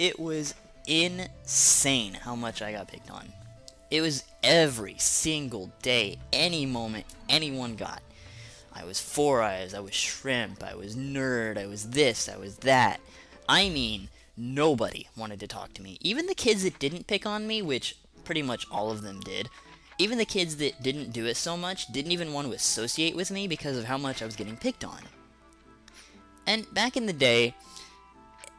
it was insane how much I got picked on. It was every single day, any moment, anyone got. I was Four Eyes, I was Shrimp, I was Nerd, I was this, I was that. I mean, nobody wanted to talk to me. Even the kids that didn't pick on me, which pretty much all of them did, even the kids that didn't do it so much didn't even want to associate with me because of how much I was getting picked on. And back in the day,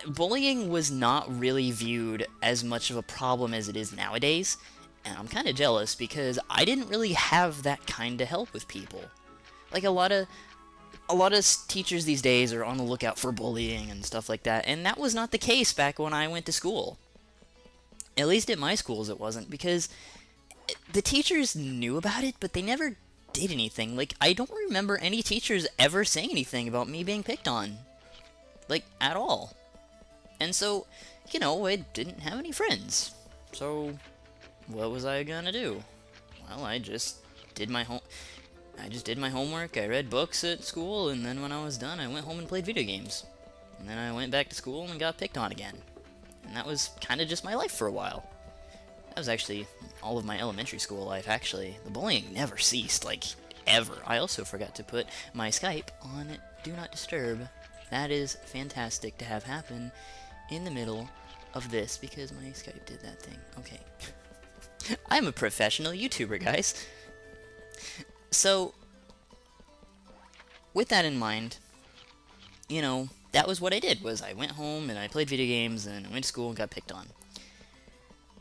bullying was not really viewed as much of a problem as it is nowadays, and I'm kind of jealous because I didn't really have that kind of help with people. Like a lot of teachers these days are on the lookout for bullying and stuff like that, and that was not the case back when I went to school. At least at my schools it wasn't, because the teachers knew about it, but they never did anything. Like, I don't remember any teachers ever saying anything about me being picked on. Like, at all. And so, I didn't have any friends. So, what was I gonna do? Well, I just did my homework, I read books at school, and then when I was done, I went home and played video games. And then I went back to school and got picked on again. And that was kind of just my life for a while. That was actually all of my elementary school life, actually. The bullying never ceased, like, ever. I also forgot to put my Skype on Do Not Disturb. That is fantastic to have happen in the middle of this, because my Skype did that thing. Okay. I'm a professional YouTuber, guys. So, with that in mind, that was what I did, was I went home and I played video games and I went to school and got picked on.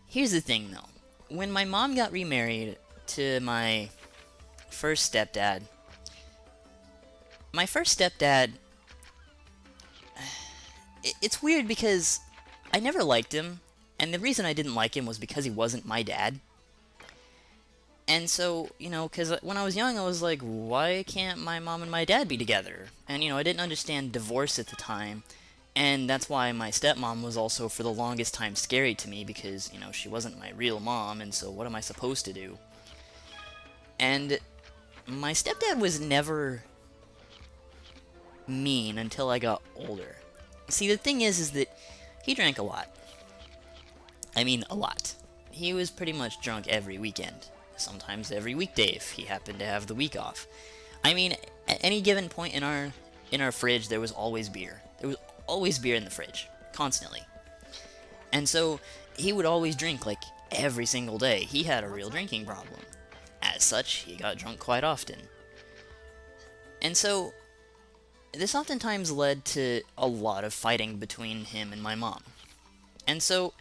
Here's the thing, though. When my mom got remarried to my first stepdad, it's weird because I never liked him, and the reason I didn't like him was because he wasn't my dad. And so, because when I was young, I was like, why can't my mom and my dad be together? And, I didn't understand divorce at the time, and that's why my stepmom was also, for the longest time, scary to me, because, she wasn't my real mom, and so what am I supposed to do? And my stepdad was never mean until I got older. See, the thing is that he drank a lot. I mean, a lot. He was pretty much drunk every weekend. Sometimes every weekday if he happened to have the week off. I mean, at any given point in our fridge, there was always beer. There was always beer in the fridge, constantly. And so, he would always drink, like, every single day. He had a real drinking problem. As such, he got drunk quite often. And so, this oftentimes led to a lot of fighting between him and my mom. And so,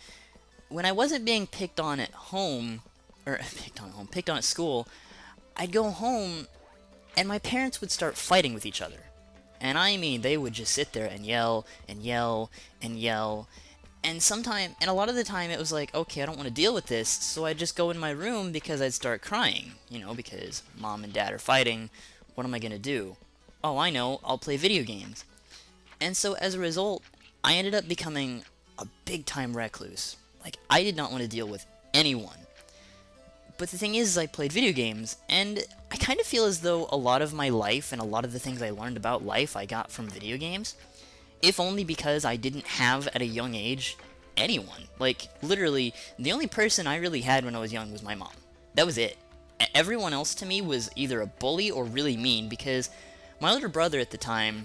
when I wasn't being picked on at home, picked on at school, I'd go home, and my parents would start fighting with each other. And I mean, they would just sit there and yell, and yell, and yell, and a lot of the time it was like, okay, I don't want to deal with this, so I'd just go in my room because I'd start crying, because mom and dad are fighting, what am I gonna do? Oh, I know, I'll play video games. And so, as a result, I ended up becoming a big-time recluse. Like, I did not want to deal with anyone. But the thing is I played video games, and I kind of feel as though a lot of my life and a lot of the things I learned about life I got from video games, if only because I didn't have, at a young age, anyone. Like, literally, the only person I really had when I was young was my mom. That was it. Everyone else to me was either a bully or really mean, because my older brother at the time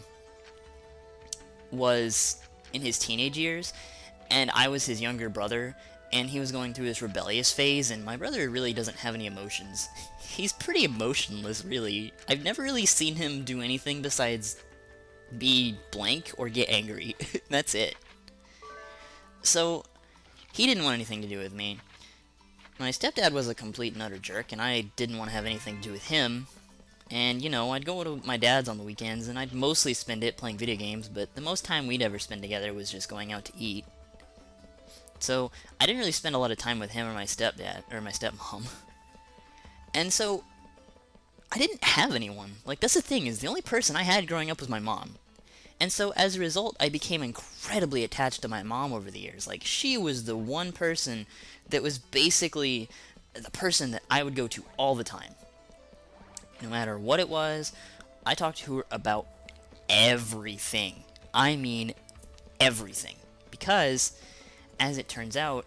was in his teenage years, and I was his younger brother, and he was going through this rebellious phase, and my brother really doesn't have any emotions. He's pretty emotionless, really. I've never really seen him do anything besides be blank or get angry. That's it. So, he didn't want anything to do with me. My stepdad was a complete and utter jerk, and I didn't want to have anything to do with him. And, I'd go to my dad's on the weekends, and I'd mostly spend it playing video games, but the most time we'd ever spend together was just going out to eat. So, I didn't really spend a lot of time with him or my stepdad, or my stepmom. And so, I didn't have anyone. Like, that's the thing, is the only person I had growing up was my mom. And so, as a result, I became incredibly attached to my mom over the years. Like, she was the one person that was basically the person that I would go to all the time. No matter what it was, I talked to her about everything. I mean, everything. Because as it turns out,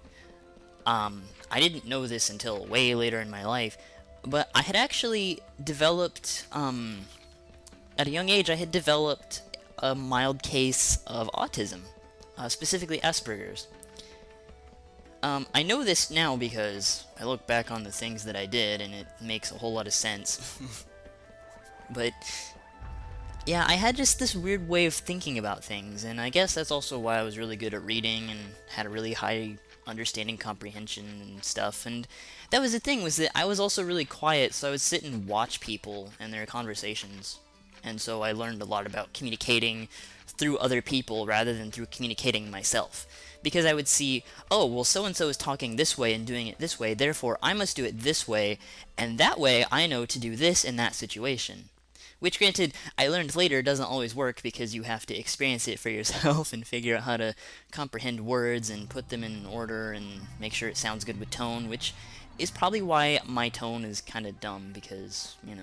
I didn't know this until way later in my life, but I had actually developed, at a young age, I had developed a mild case of autism, specifically Asperger's. I know this now because I look back on the things that I did, and it makes a whole lot of sense. But, yeah, I had just this weird way of thinking about things, and I guess that's also why I was really good at reading and had a really high understanding comprehension and stuff. And that was the thing, was that I was also really quiet, so I would sit and watch people and their conversations. And so I learned a lot about communicating through other people rather than through communicating myself. Because I would see, oh, well, so-and-so is talking this way and doing it this way, therefore I must do it this way, and that way I know to do this in that situation. Which, granted, I learned later doesn't always work because you have to experience it for yourself and figure out how to comprehend words and put them in order and make sure it sounds good with tone, which is probably why my tone is kind of dumb because, you know,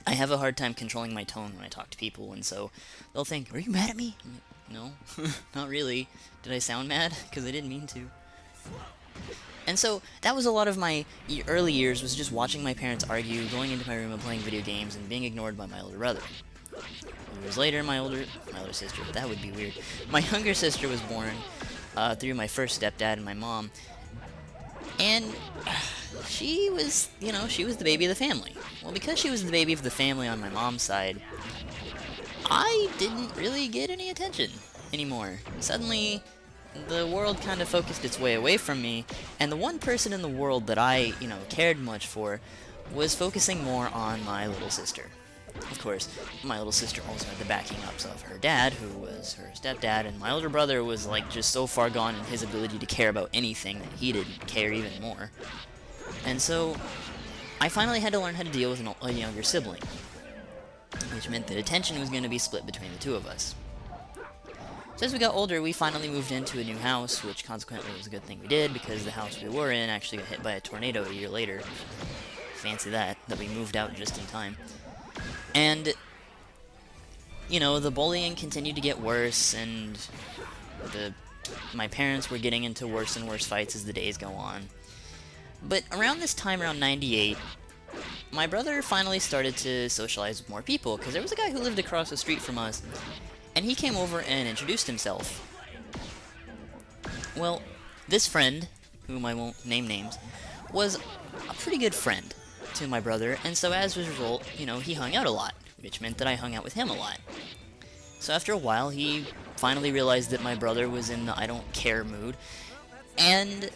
I have a hard time controlling my tone when I talk to people, and so they'll think, are you mad at me? I'm like, no, not really. Did I sound mad? Because I didn't mean to. And so, that was a lot of my early years, was just watching my parents argue, going into my room and playing video games, and being ignored by my older brother. Years later, my older sister, that would be weird. My younger sister was born through my first stepdad and my mom. And she was, you know, she was the baby of the family. Well, because she was the baby of the family on my mom's side, I didn't really get any attention anymore. Suddenly, the world kind of focused its way away from me, and the one person in the world that I, you know, cared much for was focusing more on my little sister. Of course, my little sister also had the backing ups of her dad, who was her stepdad, and my older brother was, like, just so far gone in his ability to care about anything that he didn't care even more. And so, I finally had to learn how to deal with a younger sibling, which meant that attention was going to be split between the two of us. So as we got older, we finally moved into a new house, which consequently was a good thing we did, because the house we were in actually got hit by a tornado a year later. Fancy that we moved out just in time. And, you know, the bullying continued to get worse, and my parents were getting into worse and worse fights as the days go on. But around this time, around 98, my brother finally started to socialize with more people, because there was a guy who lived across the street from us, and he came over and introduced himself. Well, this friend, whom I won't name names, was a pretty good friend to my brother, and so as a result, you know, he hung out a lot, which meant that I hung out with him a lot. So after a while, he finally realized that my brother was in the I don't care mood, and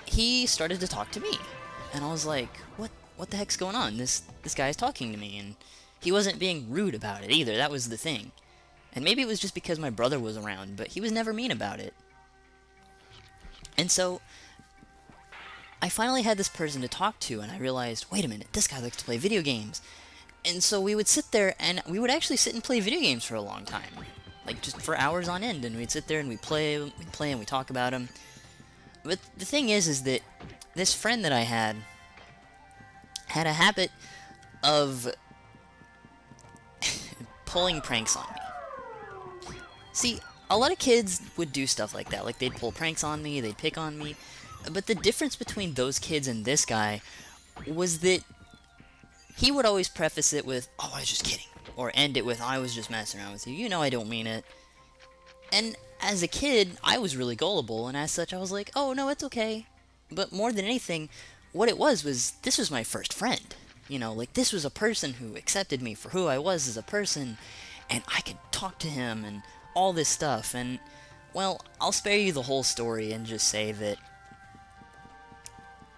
he started to talk to me. And I was like, what the heck's going on? This guy's talking to me, and he wasn't being rude about it either, that was the thing. And maybe it was just because my brother was around, but he was never mean about it. And so, I finally had this person to talk to, and I realized, wait a minute, this guy likes to play video games. And so we would sit there, and we would actually sit and play video games for a long time. Like, just for hours on end, and we'd sit there and we'd play and we'd talk about them. But the thing is that this friend that I had a habit of pulling pranks on me. See, a lot of kids would do stuff like that, like they'd pull pranks on me, they'd pick on me, but the difference between those kids and this guy was that he would always preface it with, oh, I was just kidding, or end it with, I was just messing around with you, you know I don't mean it. And as a kid, I was really gullible, and as such, I was like, oh, no, it's okay. But more than anything, what it was this was my first friend. You know, like, this was a person who accepted me for who I was as a person, and I could talk to him, and all this stuff, and, well, I'll spare you the whole story and just say that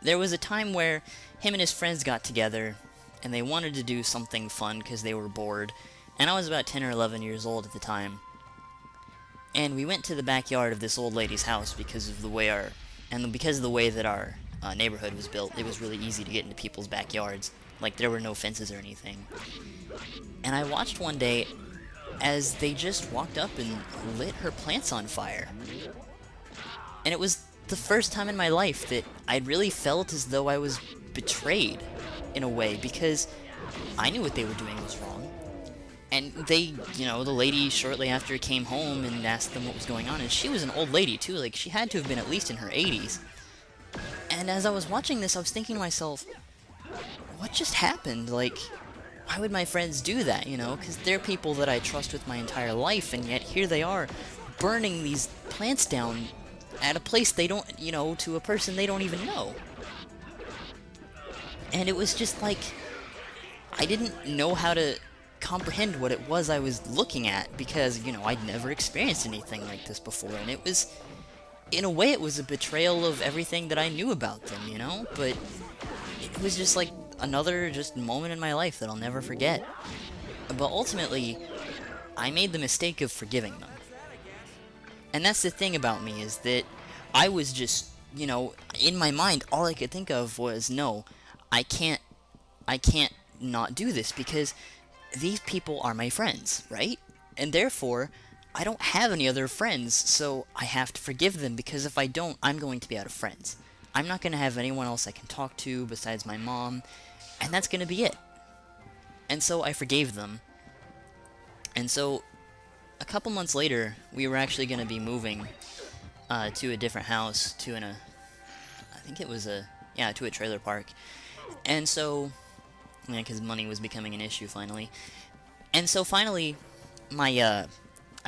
there was a time where him and his friends got together, and they wanted to do something fun because they were bored, and I was about 10 or 11 years old at the time. And we went to the backyard of this old lady's house because of the way that our neighborhood was built. It was really easy to get into people's backyards. Like, there were no fences or anything. And I watched one day as they just walked up and lit her plants on fire. And it was the first time in my life that I'd really felt as though I was betrayed, in a way, because I knew what they were doing was wrong. And they, the lady shortly after came home and asked them what was going on, and she was an old lady too, like she had to have been at least in her 80s. And as I was watching this, I was thinking to myself, what just happened? Like, why would my friends do that, Because they're people that I trust with my entire life, and yet here they are, burning these plants down at a place they don't, to a person they don't even know. And it was just like, I didn't know how to comprehend what it was I was looking at, because, I'd never experienced anything like this before, and it was, in a way, it was a betrayal of everything that I knew about them, But it was just like another just moment in my life that I'll never forget. But ultimately, I made the mistake of forgiving them. And that's the thing about me, is that I was just, in my mind, all I could think of was, no, I can't not do this, because these people are my friends, right? And therefore, I don't have any other friends, so I have to forgive them, because if I don't, I'm going to be out of friends. I'm not going to have anyone else I can talk to besides my mom, and that's going to be it. And so I forgave them. And so, a couple months later, we were actually going to be moving to a different house, I think it was to a trailer park. And so, because money was becoming an issue finally. And so finally, I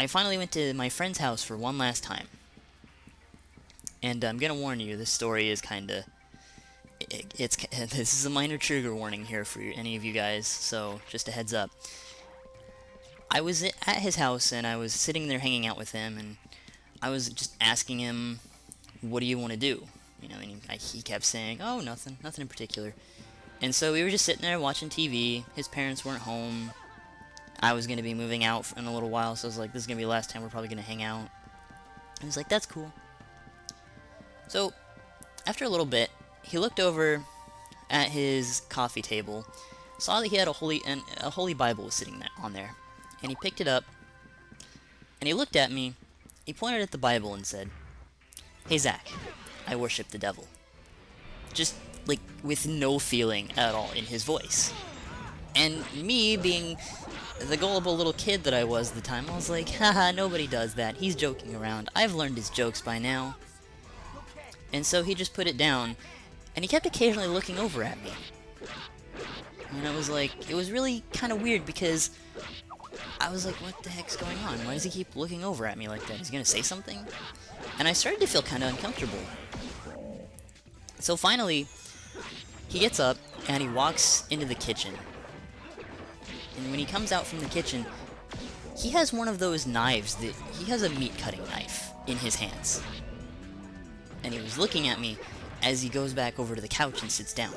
finally went to my friend's house for one last time. And I'm gonna warn you, this story is kinda... this is a minor trigger warning here for any of you guys, so just a heads up. I was at his house, and I was sitting there hanging out with him, and I was just asking him, what do you want to do? And he kept saying, oh, nothing in particular. And so we were just sitting there watching TV, his parents weren't home, I was going to be moving out in a little while, so I was like, this is going to be the last time we're probably going to hang out. He was like, that's cool. So, after a little bit, he looked over at his coffee table, saw that he had a holy Bible was sitting on there, and he picked it up, and he looked at me, he pointed at the Bible and said, hey Zach, I worship the devil. Just, like, with no feeling at all in his voice. And me, being the gullible little kid that I was at the time, I was like, haha, nobody does that, he's joking around, I've learned his jokes by now. And so he just put it down, and he kept occasionally looking over at me. And I was like, it was really kind of weird, because I was like, what the heck's going on? Why does he keep looking over at me like that? Is he gonna say something? And I started to feel kind of uncomfortable. So finally, he gets up, and he walks into the kitchen. And when he comes out from the kitchen, he has one of those knives he has a meat-cutting knife in his hands. And he was looking at me as he goes back over to the couch and sits down.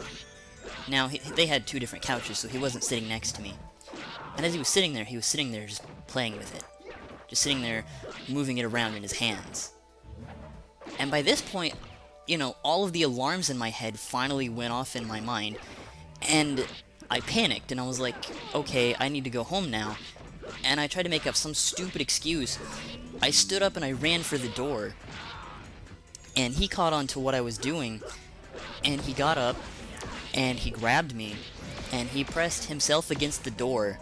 Now, they had two different couches, so he wasn't sitting next to me. And as he was sitting there just playing with it. Just sitting there, moving it around in his hands. And by this point, all of the alarms in my head finally went off in my mind. And I panicked, and I was like, okay, I need to go home now. And I tried to make up some stupid excuse. I stood up and I ran for the door. And he caught on to what I was doing, and he got up, and he grabbed me, and he pressed himself against the door.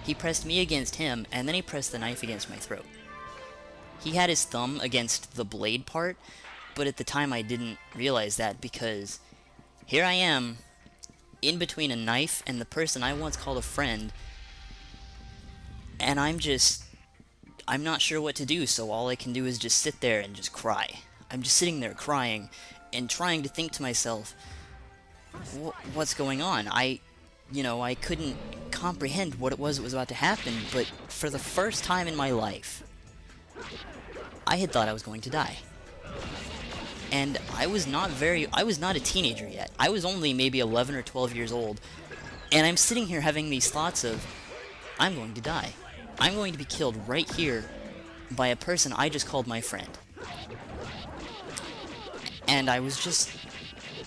He pressed me against him, and then he pressed the knife against my throat. He had his thumb against the blade part, but at the time I didn't realize that, because here I am, in between a knife and the person I once called a friend, and I'm not sure what to do, so all I can do is just sit there and just cry. I'm just sitting there crying and trying to think to myself, what's going on? I couldn't comprehend what it was that was about to happen, but for the first time in my life, I had thought I was going to die. And I was not a teenager yet. I was only maybe 11 or 12 years old, and I'm sitting here having these thoughts of, I'm going to die. I'm going to be killed right here by a person I just called my friend. And I was just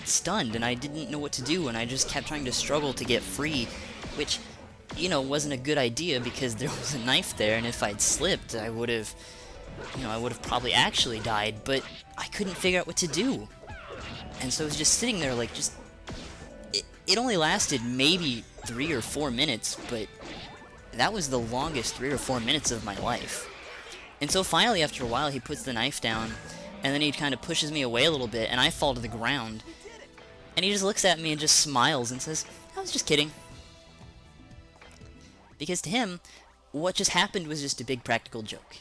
stunned, and I didn't know what to do, and I just kept trying to struggle to get free, which, wasn't a good idea, because there was a knife there, and if I'd slipped, I would have probably actually died, but I couldn't figure out what to do. And so I was just sitting there, like, it only lasted maybe 3 or 4 minutes, but that was the longest 3 or 4 minutes of my life. And so finally, after a while, he puts the knife down, and then he kind of pushes me away a little bit, and I fall to the ground. And he just looks at me and just smiles and says, "I was just kidding." Because to him, what just happened was just a big practical joke.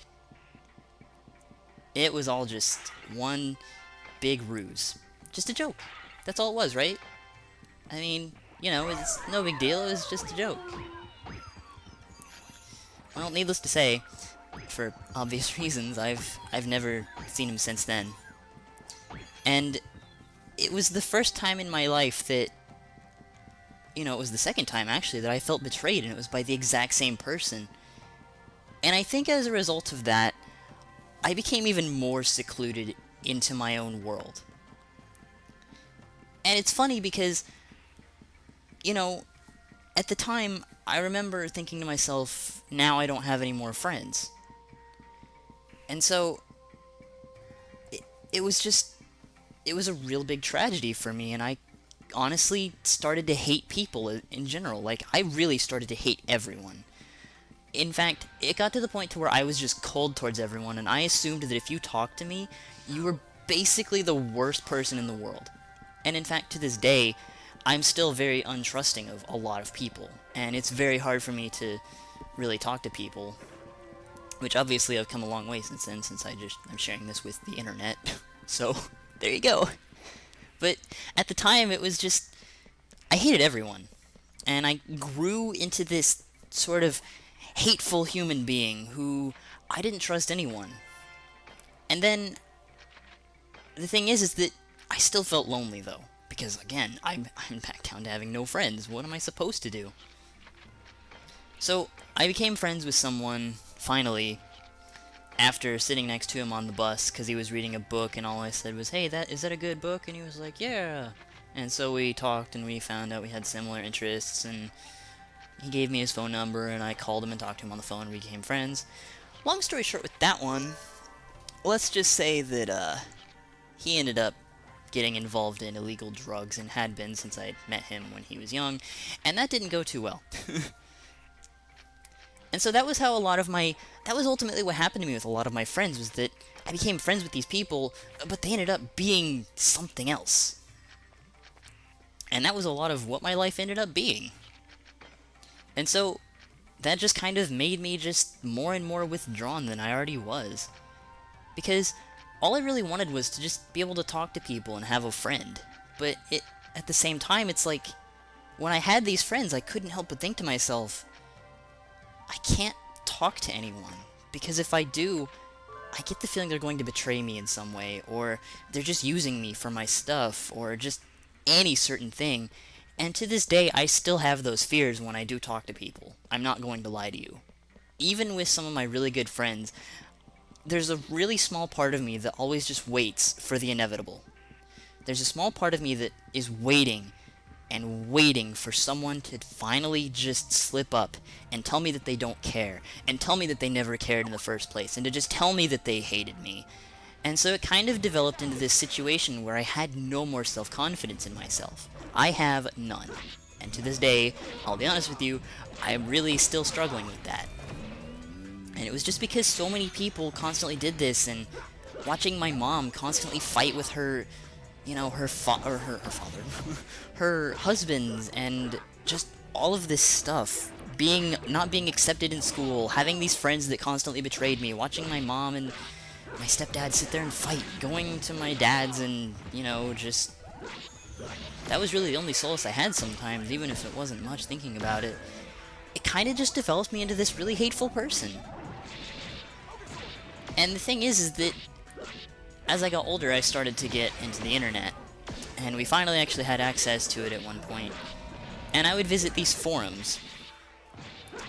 It was all just one big ruse. Just a joke. That's all it was, right? I mean, you know, it's no big deal, it was just a joke. Well, needless to say, for obvious reasons, I've never seen him since then. And it was the first time in my life that, you know, it was the second time actually that I felt betrayed, and it was by the exact same person. And I think as a result of that, I became even more secluded into my own world. And it's funny because, you know, at the time, I remember thinking to myself, now I don't have any more friends. And so, it was a real big tragedy for me, and I honestly started to hate people in general. Like, I really started to hate everyone. In fact, it got to the point to where I was just cold towards everyone, and I assumed that if you talked to me, you were basically the worst person in the world. And in fact, to this day, I'm still very untrusting of a lot of people, and it's very hard for me to really talk to people, which obviously I've come a long way since then, since I'm sharing this with the internet. So, there you go. But at the time, it was just, I hated everyone, and I grew into this sort of hateful human being who I didn't trust anyone. And then the thing is that I still felt lonely though, because again, I'm back down to having no friends. What am I supposed to do? So I became friends with someone finally after sitting next to him on the bus because he was reading a book, and all I said was, "Hey, is that a good book?" And he was like, "Yeah." And so we talked, and we found out we had similar interests, and he gave me his phone number, and I called him and talked to him on the phone, and we became friends. Long story short with that one, let's just say that, he ended up getting involved in illegal drugs, and had been since I met him when he was young, and that didn't go too well. And so that was how that was ultimately what happened to me with a lot of my friends, was that I became friends with these people, but they ended up being something else. And that was a lot of what my life ended up being. And so, that just kind of made me just more and more withdrawn than I already was. Because all I really wanted was to just be able to talk to people and have a friend. But at the same time, it's like, when I had these friends, I couldn't help but think to myself, I can't talk to anyone. Because if I do, I get the feeling they're going to betray me in some way, or they're just using me for my stuff, or just any certain thing. And to this day, I still have those fears when I do talk to people. I'm not going to lie to you. Even with some of my really good friends, there's a really small part of me that always just waits for the inevitable. There's a small part of me that is waiting and waiting for someone to finally just slip up and tell me that they don't care, and tell me that they never cared in the first place, and to just tell me that they hated me. And so it kind of developed into this situation where I had no more self-confidence in myself. I have none. And to this day, I'll be honest with you, I'm really still struggling with that. And it was just because so many people constantly did this, and watching my mom constantly fight with her, you know, her father, her husbands, and just all of this stuff. Not being accepted in school, having these friends that constantly betrayed me, watching my mom and my stepdad sit there and fight, going to my dad's, and, you know, just... That was really the only solace I had sometimes, even if it wasn't much thinking about it. It kind of just developed me into this really hateful person. And the thing is that as I got older, I started to get into the internet, and we finally actually had access to it at one point. And I would visit these forums,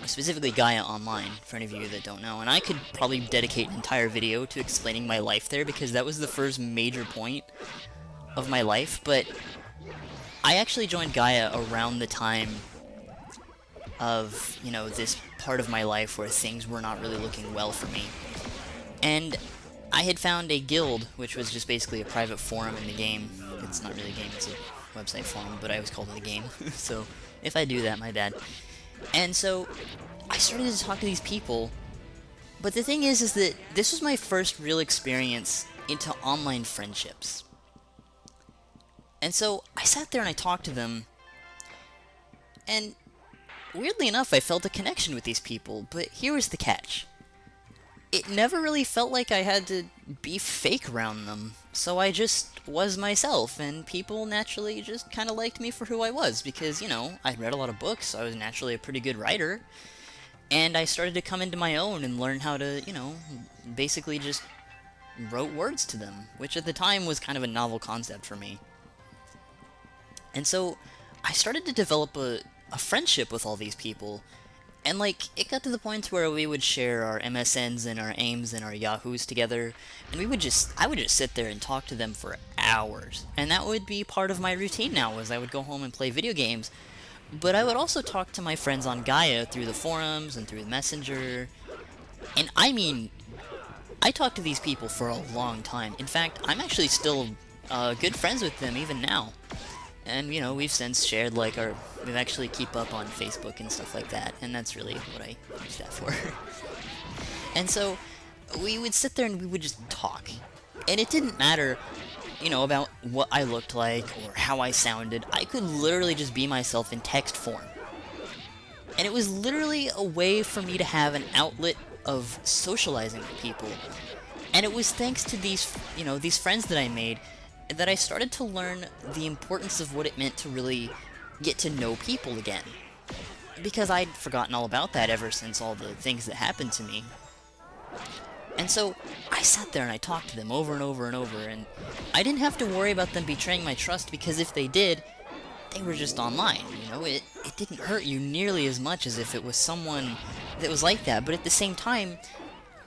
specifically Gaia Online, for any of you that don't know, and I could probably dedicate an entire video to explaining my life there, because that was the first major point of my life. But I actually joined Gaia around the time of, you know, this part of my life where things were not really looking well for me. And I had found a guild, which was just basically a private forum in the game. It's not really a game, it's a website forum, but I always called it a game. So, if I do that, my bad. And so, I started to talk to these people, but the thing is that this was my first real experience into online friendships. And so I sat there and I talked to them, and weirdly enough, I felt a connection with these people, but here was the catch. It never really felt like I had to be fake around them, so I just was myself, and people naturally just kind of liked me for who I was, because, you know, I'd read a lot of books, so I was naturally a pretty good writer, and I started to come into my own and learn how to, you know, basically just wrote words to them, which at the time was kind of a novel concept for me. And so I started to develop a friendship with all these people, and like, it got to the point where we would share our MSNs and our AIMs and our Yahoos together, and I would just sit there and talk to them for hours, and that would be part of my routine now, was I would go home and play video games, but I would also talk to my friends on Gaia through the forums and through the Messenger, and I mean, I talked to these people for a long time. In fact, I'm actually still good friends with them even now. And, you know, we've since shared, like, we've actually keep up on Facebook and stuff like that, and that's really what I use that for. And so, we would sit there and we would just talk. And it didn't matter, you know, about what I looked like or how I sounded. I could literally just be myself in text form. And it was literally a way for me to have an outlet of socializing with people. And it was thanks to these, you know, these friends that I made that I started to learn the importance of what it meant to really get to know people again. Because I'd forgotten all about that ever since all the things that happened to me. And so, I sat there and I talked to them over and over and over, and I didn't have to worry about them betraying my trust, because if they did, they were just online, you know? It didn't hurt you nearly as much as if it was someone that was like that, but at the same time,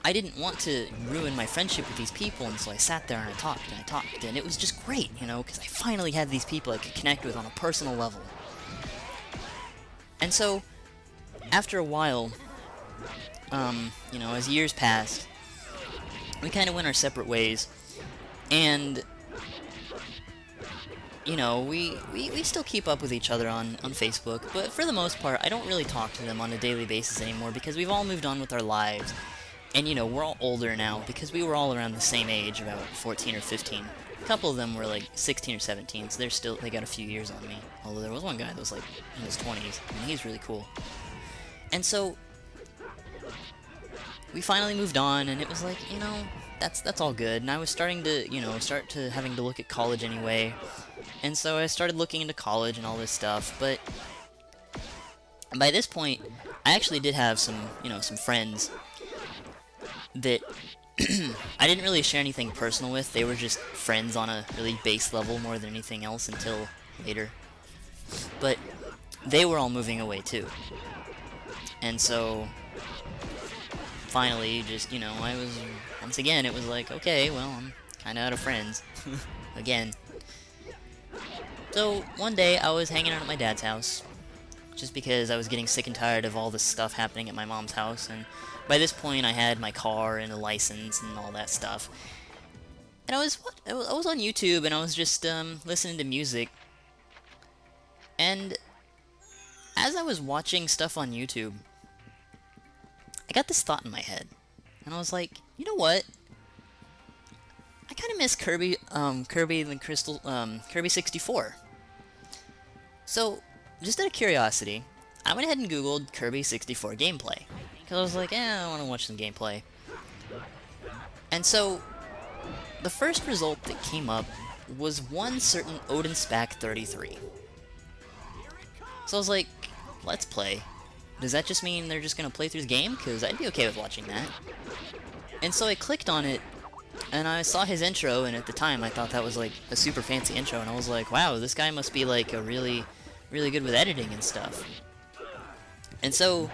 I didn't want to ruin my friendship with these people, and so I sat there and I talked, and it was just great, you know, because I finally had these people I could connect with on a personal level. And so, after a while, you know, as years passed, we kind of went our separate ways, and, you know, we still keep up with each other on Facebook, but for the most part, I don't really talk to them on a daily basis anymore, because we've all moved on with our lives. And, you know, we're all older now, because we were all around the same age, about 14 or 15. A couple of them were, like, 16 or 17, so they got a few years on me. Although there was one guy that was, like, in his 20s, and he's really cool. And so, we finally moved on, and it was like, you know, that's all good. And I was starting to, you know, having to look at college anyway. And so I started looking into college and all this stuff, but by this point, I actually did have some, you know, some friends that I didn't really share anything personal with. They were just friends on a really base level more than anything else until later. But they were all moving away too. And so, finally, just, you know, once again, it was like, okay, well, I'm kind of out of friends. Again. So, one day, I was hanging out at my dad's house, just because I was getting sick and tired of all this stuff happening at my mom's house, and by this point, I had my car and a license and all that stuff. And I was on YouTube, and I was just listening to music. And as I was watching stuff on YouTube, I got this thought in my head, and I was like, you know what? I kind of miss Kirby and the Kirby 64. So, just out of curiosity, I went ahead and Googled Kirby 64 gameplay. Because I was like, I want to watch some gameplay. And so, the first result that came up was one certain Odinspec 33. So I was like, let's play. Does that just mean they're just going to play through the game? Because I'd be okay with watching that. And so I clicked on it, and I saw his intro, and at the time I thought that was like a super fancy intro, and I was like, wow, this guy must be like a really good with editing and stuff. And so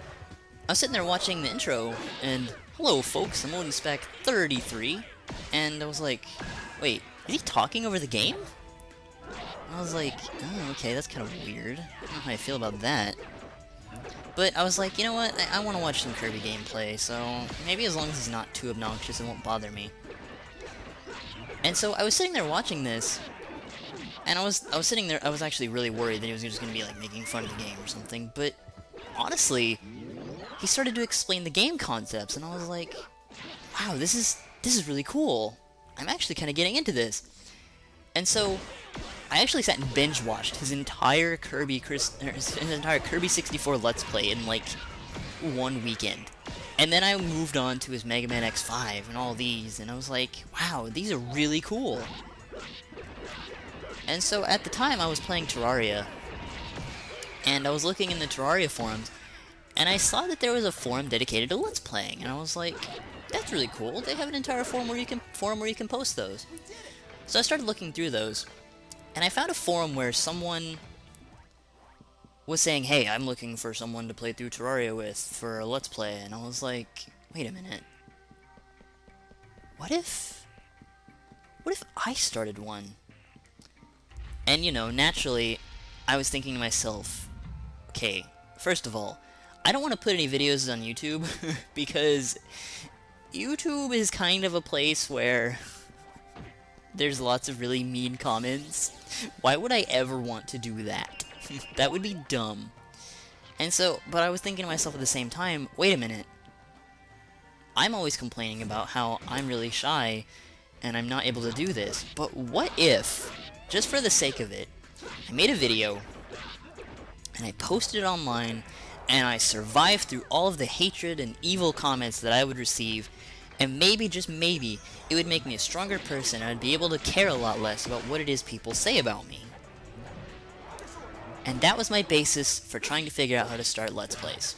I was sitting there watching the intro, and hello folks, I'm Odinspec 33, and I was like, wait, is he talking over the game? And I was like, oh, okay, that's kind of weird. I don't know how I feel about that. But I was like, you know what, I want to watch some Kirby gameplay, so maybe as long as he's not too obnoxious, it won't bother me. And so I was sitting there watching this, and I was sitting there, I was actually really worried that he was just going to be like making fun of the game or something, but honestly, he started to explain the game concepts, and I was like, wow, this is really cool. I'm actually kind of getting into this. And so I actually sat and binge watched his entire Kirby 64 Let's Play in like one weekend. And then I moved on to his Mega Man X5 and all these, and I was like, wow, these are really cool. And so at the time I was playing Terraria, and I was looking in the Terraria forums, and I saw that there was a forum dedicated to Let's Playing, and I was like, that's really cool. They have an entire forum where you can post those. So I started looking through those, and I found a forum where someone was saying, hey, I'm looking for someone to play through Terraria with for a Let's Play, and I was like, wait a minute. What if I started one? And, you know, naturally, I was thinking to myself, okay, first of all, I don't want to put any videos on YouTube, because YouTube is kind of a place where there's lots of really mean comments. Why would I ever want to do that? That would be dumb. And so, but I was thinking to myself at the same time, wait a minute. I'm always complaining about how I'm really shy and I'm not able to do this. But what if, just for the sake of it, I made a video and I posted it online and I survived through all of the hatred and evil comments that I would receive, and maybe, just maybe, it would make me a stronger person and I'd be able to care a lot less about what it is people say about me. And that was my basis for trying to figure out how to start Let's Plays.